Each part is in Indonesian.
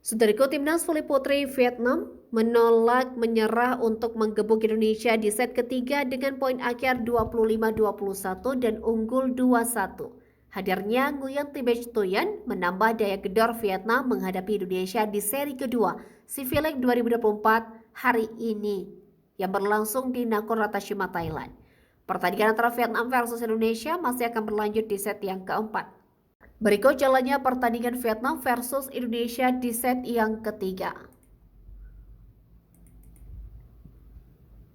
Saudaraku, timnas voli putri Vietnam menolak menyerah untuk menggebuk Indonesia di set ketiga dengan poin akhir 25-21 dan unggul 2-1. Hadirnya Nguyen Thi Tuyen menambah daya gedor Vietnam menghadapi Indonesia di seri kedua SEA 2024 hari ini yang berlangsung di Nakhon Ratchasima, Thailand. Pertandingan antara Vietnam versus Indonesia masih akan berlanjut di set yang keempat. Berikut jalannya pertandingan Vietnam versus Indonesia di set yang ketiga.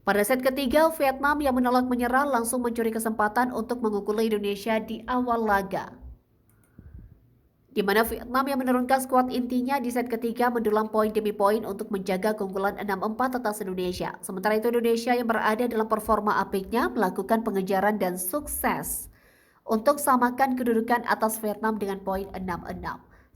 Pada set ketiga, Vietnam yang menolak menyerah langsung mencuri kesempatan untuk mengungguli Indonesia di awal laga. Di mana Vietnam yang menurunkan skuad intinya di set ketiga mendulang poin demi poin untuk menjaga keunggulan 6-4 atas Indonesia. Sementara itu Indonesia yang berada dalam performa apiknya melakukan pengejaran dan sukses untuk samakan kedudukan atas Vietnam dengan poin 6-6.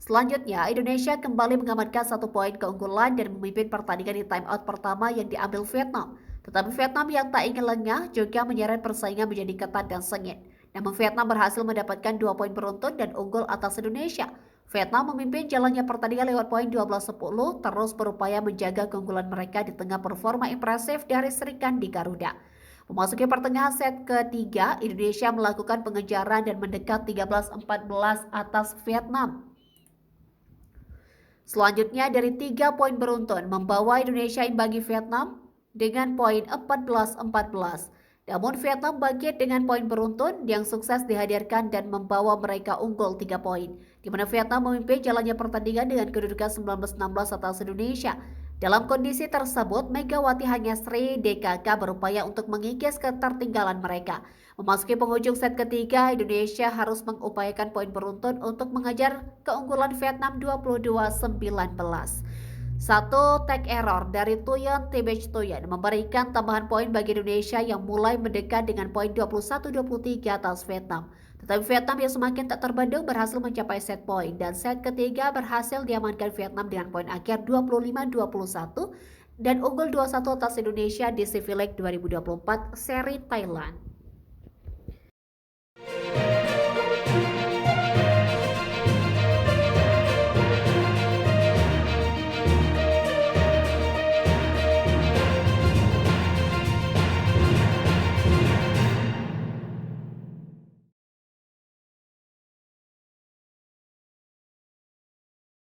Selanjutnya, Indonesia kembali mengamankan 1 poin keunggulan dan memimpin pertandingan di timeout pertama yang diambil Vietnam. Tetapi Vietnam yang tak ingin lengah juga menyeret persaingan menjadi ketat dan sengit. Namun Vietnam berhasil mendapatkan 2 poin beruntun dan unggul atas Indonesia. Vietnam memimpin jalannya pertandingan lewat poin 12-10, terus berupaya menjaga keunggulan mereka di tengah performa impresif dari Sri Kandi Garuda. Memasuki pertengahan set ketiga, Indonesia melakukan pengejaran dan mendekat 13-14 atas Vietnam. Selanjutnya dari 3 poin beruntun membawa Indonesia imbangi Vietnam dengan poin 14-14. Namun Vietnam bangkit dengan poin beruntun yang sukses dihadirkan dan membawa mereka unggul 3 poin, di mana Vietnam memimpin jalannya pertandingan dengan kedudukan 19-16 atas Indonesia. Dalam kondisi tersebut, Megawati Hanyasri DKK berupaya untuk mengikis ketertinggalan mereka. Memasuki penghujung set ketiga, Indonesia harus mengupayakan poin beruntun untuk mengejar keunggulan Vietnam 22-19. Satu tag error dari Nguyen Thi Tuyen memberikan tambahan poin bagi Indonesia yang mulai mendekat dengan poin 21-23 atas Vietnam. Tetapi Vietnam yang semakin tak terbendung berhasil mencapai set poin dan set ketiga berhasil diamankan Vietnam dengan poin akhir 25-21 dan unggul 2-1 atas Indonesia di SEA 2024 seri Thailand.